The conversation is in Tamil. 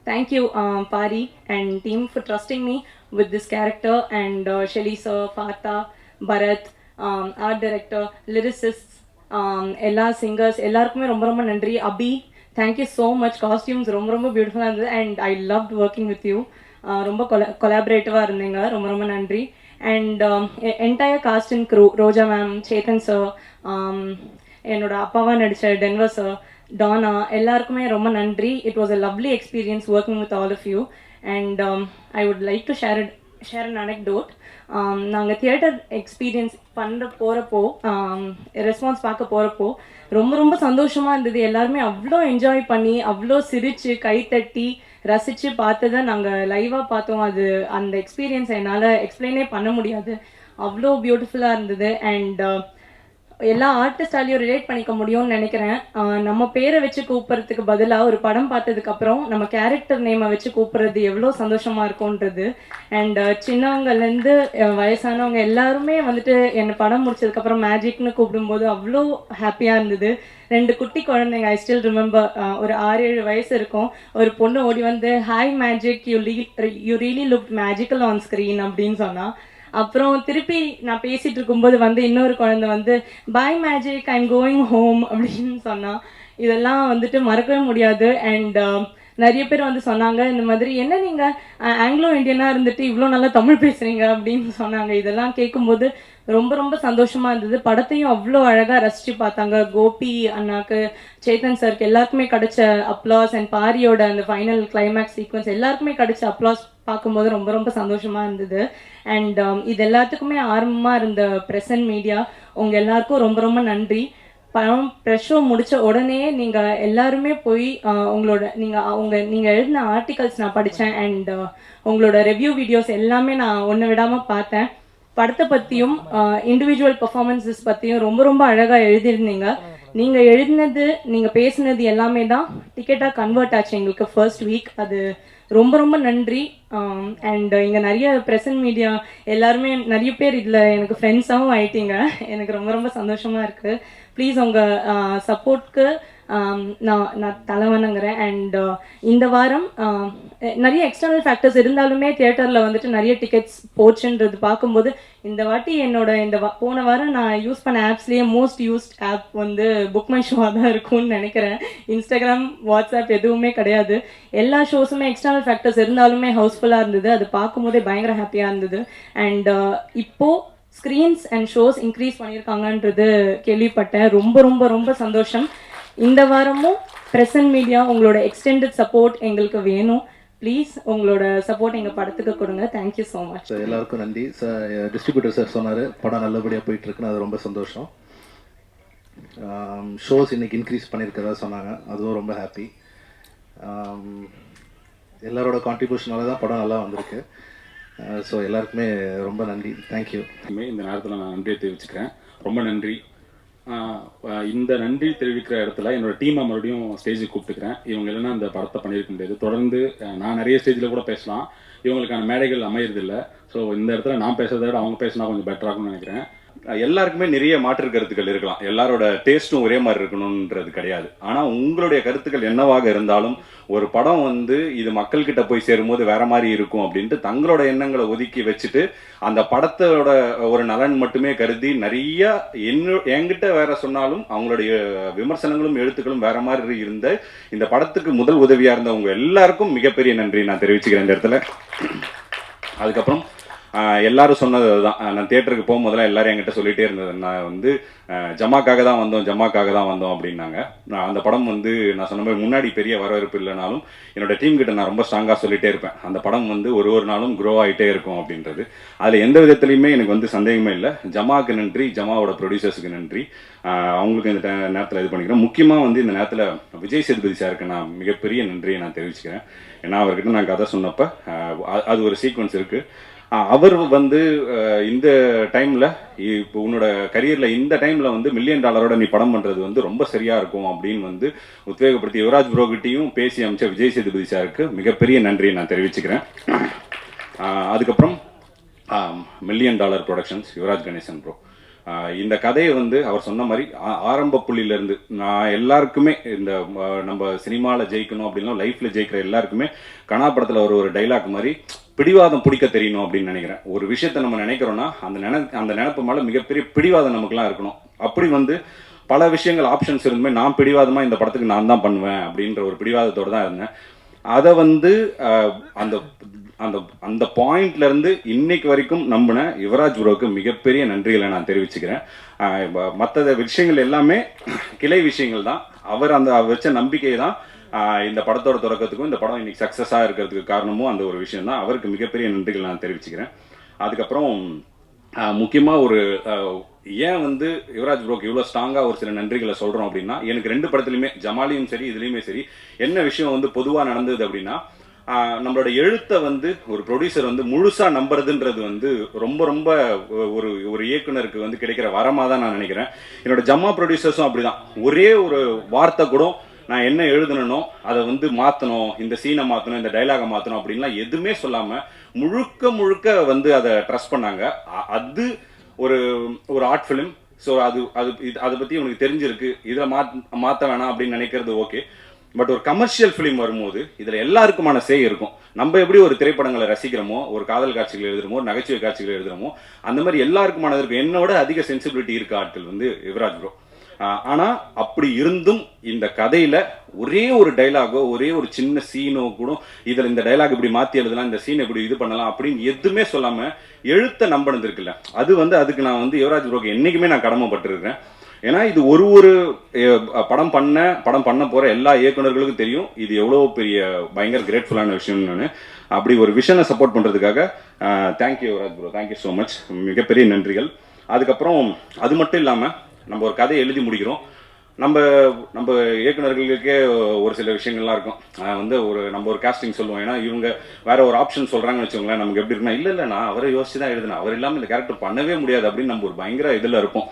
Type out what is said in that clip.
Thank you, Pari and team, for trusting me with this character, and Shelly sir, Fatha, Bharat, art director, lyricists, எல்லா singers எல்லாருக்குமே ரொம்ப ரொம்ப நன்றி. அபி, thank you so much. Costumes ரொம்ப ரொம்ப பியூட்டிஃபுல்லாக இருந்தது, and I loved working with you. ரொம்ப கொலாபரேட்டிவாக இருந்தீங்க, ரொம்ப ரொம்ப நன்றி. And entire cast and crew, Roja ma'am, Chetan sir, என்னோட அப்பாவா நடித்த டென்வர் சார், டானா, எல்லாருக்குமே ரொம்ப நன்றி. It was a lovely experience working with all of you. And I would like to share an anecdote. நாங்கள் தியேட்டர் எக்ஸ்பீரியன்ஸ் போகிறப்போ ரெஸ்பான்ஸ் பார்க்க போகிறப்போ ரொம்ப ரொம்ப சந்தோஷமாக இருந்தது. எல்லாருமே அவ்வளோ என்ஜாய் பண்ணி, அவ்வளோ சிரித்து கைத்தட்டி ரசித்து பார்த்ததை நாங்கள் லைவாக பார்த்தோம். அது அந்த எக்ஸ்பீரியன்ஸை என்னால் எக்ஸ்பிளைனே பண்ண முடியாது, அவ்வளோ பியூட்டிஃபுல்லாக இருந்தது. அண்ட் எல்லா ஆர்டிஸ்டாலையும் ரிலேட் பண்ணிக்க முடியும்னு நினைக்கிறேன். நம்ம பேரை வச்சு கூப்பிட்றதுக்கு பதிலாக ஒரு படம் பார்த்ததுக்கப்புறம் நம்ம கேரக்டர் நேமை வச்சு கூப்பிட்றது எவ்வளோ சந்தோஷமாக இருக்கும்ன்றது. அண்ட் சின்னவங்கலேருந்து வயசானவங்க எல்லாருமே வந்துட்டு என்னை படம் முடிச்சதுக்கப்புறம் மேஜிக்னு கூப்பிடும்போது அவ்வளோ ஹாப்பியாக இருந்தது. 2 குட்டி குழந்தைங்க, ஐ ஸ்டில் ரிமெம்பர், ஒரு 6-7 வயசு இருக்கும். ஒரு பொண்ணு ஓடி வந்து hi magic, you really look magical on screen அப்படின்னு சொன்னால். அப்புறம் திருப்பி நான் பேசிகிட்டு இருக்கும்போது வந்து இன்னொரு குழந்தை வந்து பாய் மேஜிக், ஐம் கோயிங் ஹோம் அப்படின்னு சொன்னான். இதெல்லாம் வந்துட்டு மறக்கவே முடியாது. அண்ட் நிறைய பேர் வந்து சொன்னாங்க, இந்த மாதிரி என்ன நீங்கள் ஆங்கிலோ இண்டியனாக இருந்துட்டு இவ்வளோ நல்லா தமிழ் பேசுகிறீங்க அப்படின்னு சொன்னாங்க. இதெல்லாம் கேட்கும்போது ரொம்ப ரொம்ப சந்தோஷமாக இருந்தது. படத்தையும் அவ்வளோ அழகாக ரசித்து பார்த்தாங்க. கோபி அண்ணாக்கு, சேத்தன் சாருக்கு எல்லாருக்குமே கிடைச்ச அப்ளாஸ், அண்ட் பாரியோட அந்த ஃபைனல் கிளைமேக்ஸ் சீக்வன்ஸ் எல்லாருக்குமே கிடைச்ச அப்ளாஸ் பார்க்கும்போது ரொம்ப ரொம்ப சந்தோஷமாக இருந்தது. அண்ட் இது எல்லாத்துக்குமே ஆரம்பமாக இருந்த ப்ரெசன்ட் மீடியா, உங்கள் எல்லாருக்கும் ரொம்ப ரொம்ப நன்றி. படம் ப்ரெஷ் ஷோ முடித்த உடனே நீங்கள் எல்லாருமே போய் நீங்கள் எழுதின ஆர்டிகல்ஸ் நான் படித்தேன். அண்ட் உங்களோட ரிவ்யூ வீடியோஸ் எல்லாமே நான் ஒன்று விடாமல் பார்த்தேன். படத்தை பற்றியும் இண்டிவிஜுவல் பர்ஃபார்மன்ஸஸ் பற்றியும் ரொம்ப ரொம்ப அழகாக எழுதியிருந்தீங்க. நீங்கள் எழுதினது, நீங்கள் பேசினது எல்லாமே தான் டிக்கெட்டாக கன்வெர்ட் ஆச்சு எங்களுக்கு ஃபர்ஸ்ட் வீக். அது ரொம்ப ரொம்ப நன்றி. அண்ட் இங்கே நிறைய ப்ரெசன்ட் மீடியா எல்லாருமே நிறைய பேர் இதில் எனக்கு ஃப்ரெண்ட்ஸாகவும் ஆயிட்டீங்க. எனக்கு ரொம்ப ரொம்ப சந்தோஷமாக இருக்குது. ப்ளீஸ் உங்கள் சப்போர்ட்க்கு நான் தலை வணங்குறேன். அண்ட் இந்த வாரம் நிறைய எக்ஸ்டர்னல் ஃபேக்டர்ஸ் இருந்தாலுமே தியேட்டரில் வந்துட்டு நிறைய டிக்கெட்ஸ் போச்சுன்றது பார்க்கும்போது இந்த வாட்டி என்னோட போன வாரம் நான் யூஸ் பண்ண ஆப்ஸ்லேயே மோஸ்ட் யூஸ்ட் ஆப் வந்து புக் மை ஷோவாக தான் இருக்கும்னு நினைக்கிறேன். இன்ஸ்டாகிராம், வாட்ஸ்அப் எதுவுமே கிடையாது. எல்லா ஷோஸுமே எக்ஸ்டர்னல் ஃபேக்டர்ஸ் இருந்தாலுமே ஹவுஸ்ஃபுல்லாக இருந்தது. அது பார்க்கும்போதே பயங்கர ஹாப்பியாக இருந்தது. அண்ட் இப்போது ஸ்க்ரீன்ஸ் அண்ட் ஷோஸ் இன்க்ரீஸ் பண்ணியிருக்காங்கன்றது கேள்விப்பட்டேன். ரொம்ப ரொம்ப ரொம்ப சந்தோஷம். இந்த வாரமும் ப்ரெசன்ட் மீடியா உங்களோட எக்ஸ்டெண்டட் சப்போர்ட் எங்களுக்கு வேணும். ப்ளீஸ் உங்களோட சப்போர்ட் எங்கள் படத்துக்கு கொடுங்க. Thank you so much. எல்லாருக்கும் நன்றி சார். டிஸ்ட்ரிபியூட்டர் சார் சொன்னார் படம் நல்லபடியாக போயிட்டுருக்குன்னு, அது ரொம்ப சந்தோஷம். ஷோஸ் இன்னைக்கு இன்க்ரீஸ் பண்ணியிருக்கிறதா சொன்னாங்க, அதுவும் ரொம்ப ஹாப்பி. எல்லாரோட கான்ட்ரிபியூஷனால தான் படம் நல்லா வந்திருக்கு. ஸோ எல்லாருக்குமே ரொம்ப நன்றி. தேங்க்யூ. இந்த நேரத்தில் நான் நன்றியை தெரிவிச்சுக்கிறேன். ரொம்ப நன்றி. இந்த நன்றி தெரிவிக்கிற இடத்துல என்னோட டீமை மறுபடியும் ஸ்டேஜுக்கு கூப்பிட்டுக்கிறேன். இவங்க இல்லைன்னா இந்த படத்தை பண்ணியிருக்க முடியாது. தொடர்ந்து நான் நிறைய ஸ்டேஜில் கூட பேசலாம், இவங்களுக்கான மேடைகள் அமையறதில்லை. ஸோ இந்த இடத்துல நான் பேசுறதை விட அவங்க பேசினா கொஞ்சம் பெட்டராகும்னு நினைக்கிறேன். எல்லாருக்குமே நிறைய மாற்று கருத்துக்கள் இருக்கலாம், எல்லாரோட டேஸ்ட்டும் ஒரே மாதிரி இருக்கணும்ன்றது கிடையாது. ஆனால் உங்களுடைய கருத்துக்கள் என்னவாக இருந்தாலும் ஒரு படம் வந்து இது மக்கள்கிட்ட போய் சேரும்போது வேற மாதிரி இருக்கும் அப்படின்ட்டு தங்களோட எண்ணங்களை ஒதுக்கி வச்சுட்டு அந்த படத்தோட ஒரு நலன் மட்டுமே கருதி நிறைய என்கிட்ட வேற சொன்னாலும் அவங்களுடைய விமர்சனங்களும் எழுத்துக்களும் வேற மாதிரி இருந்த இந்த படத்துக்கு முதல் உதவியா இருந்தவங்க எல்லாருக்கும் மிகப்பெரிய நன்றி நான் தெரிவிச்சுக்கிறேன் இந்த இடத்துல. அதுக்கப்புறம் எல்லாரும் சொன்னது தான். நான் தியேட்டருக்கு போகும்போதெல்லாம் எல்லாரும் என்கிட்ட சொல்லிட்டே இருந்தது, நான் வந்து ஜமாக்காக தான் வந்தோம் அப்படின்னாங்க. நான் அந்த படம் வந்து நான் சொன்ன மாதிரி முன்னாடி பெரிய வரவேற்பு இல்லைனாலும் என்னோட டீம் கிட்ட நான் ரொம்ப ஸ்ட்ராங்காக சொல்லிட்டே இருப்பேன், அந்த படம் வந்து ஒரு நாளும் க்ரோ ஆகிட்டே இருக்கும் அப்படின்றது. அதில் எந்த விதத்துலையுமே எனக்கு வந்து சந்தேகமே இல்லை. ஜமாவுக்கு நன்றி, ஜமாவோட ப்ரொடியூசர்ஸுக்கு நன்றி. அவங்களுக்கு இந்த நேரத்தில் இது பண்ணிக்கிறேன். முக்கியமாக வந்து இந்த நேரத்தில் விஜய் சேதுபதி சாருக்கு நான் மிகப்பெரிய நன்றியை நான் தெரிவிச்சுக்கிறேன். ஏன்னா அவர்கிட்ட நான் கதை சொன்னப்போ அது ஒரு சீக்வன்ஸ் இருக்குது. அவர் வந்து இந்த டைமில், இப்போ உன்னோட கரியரில் இந்த டைமில் வந்து $1 மில்லியன் நீ படம் பண்ணுறது வந்து ரொம்ப சரியாக இருக்கும் அப்படின்னு வந்து உத்வேகப்படுத்தி யுவராஜ் ப்ரோகிட்டையும் பேசி அமைச்ச விஜய் சேதுபதி சாருக்கு மிகப்பெரிய நன்றியை நான் தெரிவிச்சுக்கிறேன். அதுக்கப்புறம் $1 million productions Yuvraj Ganesan bro, இந்த கதையை வந்து அவர் சொன்ன மாதிரி ஆரம்ப புள்ளியிலேருந்து நான் எல்லாருக்குமே இந்த நம்ம சினிமாவில் ஜெயிக்கணும் அப்படின்னா லைஃப்பில் ஜெயிக்கிற எல்லாருக்குமே கனாப்படத்தில் ஒரு டைலாக் மாதிரி பிடிவாதம் பிடிக்க தெரியணும் அப்படின்னு நினைக்கிறேன். ஒரு விஷயத்த நம்ம நினைக்கிறோன்னா அந்த நினைப்பு மேலே மிகப்பெரிய பிடிவாதம் நமக்குலாம் இருக்கணும். அப்படி வந்து பல விஷயங்கள் ஆப்ஷன்ஸ் இருந்துமே நான் பிடிவாதமாக இந்த படத்துக்கு நான் தான் பண்ணுவேன் அப்படின்ற ஒரு பிடிவாதத்தோடு தான் இருந்தேன். அதை வந்து அந்த அந்த அந்த பாயிண்ட்ல இருந்து இன்னைக்கு வரைக்கும் நம்பின யுவராஜ் ப்ரோவுக்கு மிகப்பெரிய நன்றிகளை நான் தெரிவிச்சுக்கிறேன். மற்ற விஷயங்கள் எல்லாமே கிளை விஷயங்கள் தான். அவர் வச்ச நம்பிக்கை தான் இந்த படத்தோட தொடக்கத்துக்கும் இந்த படம் இன்னைக்கு சக்ஸஸாக இருக்கிறதுக்கு காரணமும் அந்த ஒரு விஷயம் தான். அவருக்கு மிகப்பெரிய நன்றிகள் நான் தெரிவிச்சுக்கிறேன். அதுக்கப்புறம் முக்கியமாக ஏன் வந்து யுவராஜ் ப்ரோக்கு இவ்வளோ ஸ்ட்ராங்காக ஒரு சில நன்றிகளை சொல்கிறோம் அப்படின்னா, எனக்கு 2 படத்துலையுமே ஜமாலியும் சரி இதுலேயுமே சரி என்ன விஷயம் வந்து பொதுவாக நடந்தது அப்படின்னா, நம்மளோட எழுத்தை வந்து ஒரு ப்ரொடியூசர் வந்து முழுசாக நம்புறதுன்றது வந்து ரொம்ப ரொம்ப ஒரு இயக்குனருக்கு வந்து கிடைக்கிற வரமாக தான் நான் நினைக்கிறேன். என்னோட ஜம்மா ப்ரொடியூசர்ஸும் அப்படிதான். ஒரே ஒரு வார்த்தை கூட நான் என்ன எழுதணும் அதை வந்து மாற்றணும், இந்த சீனை மாற்றணும், இந்த டைலாகை மாற்றணும் அப்படின்லாம் எதுவுமே சொல்லாமல் முழுக்க வந்து அதை ட்ரஸ்ட் பண்ணாங்க. அது ஒரு ஆர்ட் ஃபிலிம். ஸோ அதை பற்றி உனக்கு தெரிஞ்சிருக்கு, இதில் மாற்ற வேணாம் அப்படின்னு நினைக்கிறது ஓகே. பட் ஒரு கமர்ஷியல் ஃபிலிம் வரும்போது இதில் எல்லாருக்குமான சே இருக்கும். நம்ம எப்படி ஒரு திரைப்படங்களை ரசிக்கிறோமோ, ஒரு காதல் காட்சிகள் எழுதுறோமோ, ஒரு நகைச்சுவை காட்சிகள் எழுதுறோமோ, அந்த மாதிரி எல்லாருக்குமானது இருக்கும். என்னோட அதிக சென்சிபிலிட்டி இருக்க ஆட்கள் வந்து யுவராஜ் ப்ரோ. ஆனால் அப்படி இருந்தும் இந்த கதையில் ஒரே ஒரு டைலாகோ ஒரே ஒரு சின்ன சீனோ கூட இதில் இந்த டைலாக் இப்படி மாற்றி எழுதலாம், இந்த சீன் இப்படி இது பண்ணலாம் அப்படின்னு எதுவுமே சொல்லாமல் எழுத்த நம்பினது இருக்குல்ல, அது வந்து அதுக்கு நான் வந்து யுவராஜ் ப்ரோக்கு என்றைக்குமே நான் கடமைப்பட்டிருக்கிறேன். ஏன்னா இது ஒரு படம் பண்ண போகிற எல்லா இயக்குநர்களுக்கும் தெரியும் இது எவ்வளோ பெரிய பயங்கர கிரேட்ஃபுல்லான விஷயம்னு. நான் அப்படி ஒரு விஷனை சப்போர்ட் பண்ணுறதுக்காக thank you Yuvraj bro, thank you so much, மிகப்பெரிய நன்றிகள். அதுக்கப்புறம் அது மட்டும் இல்லாமல் நம்ம ஒரு கதையை எழுதி முடிக்கிறோம். நம்ம இயக்குநர்களுக்கே ஒரு சில விஷயங்கள்லாம் இருக்கும். வந்து நம்ம ஒரு காஸ்டிங் சொல்லுவோம். ஏன்னா இவங்க வேற ஒரு ஆப்ஷன் சொல்கிறாங்கன்னு வச்சுக்கோங்களேன், நமக்கு எப்படி இருக்குன்னா இல்லை நான் அவரை யோசிச்சு தான் எழுதினேன், அவர் இல்லாமல் இந்த கேரக்டர் பண்ணவே முடியாது அப்படின்னு நம்ம ஒரு பயங்கர இதில் இருப்போம்.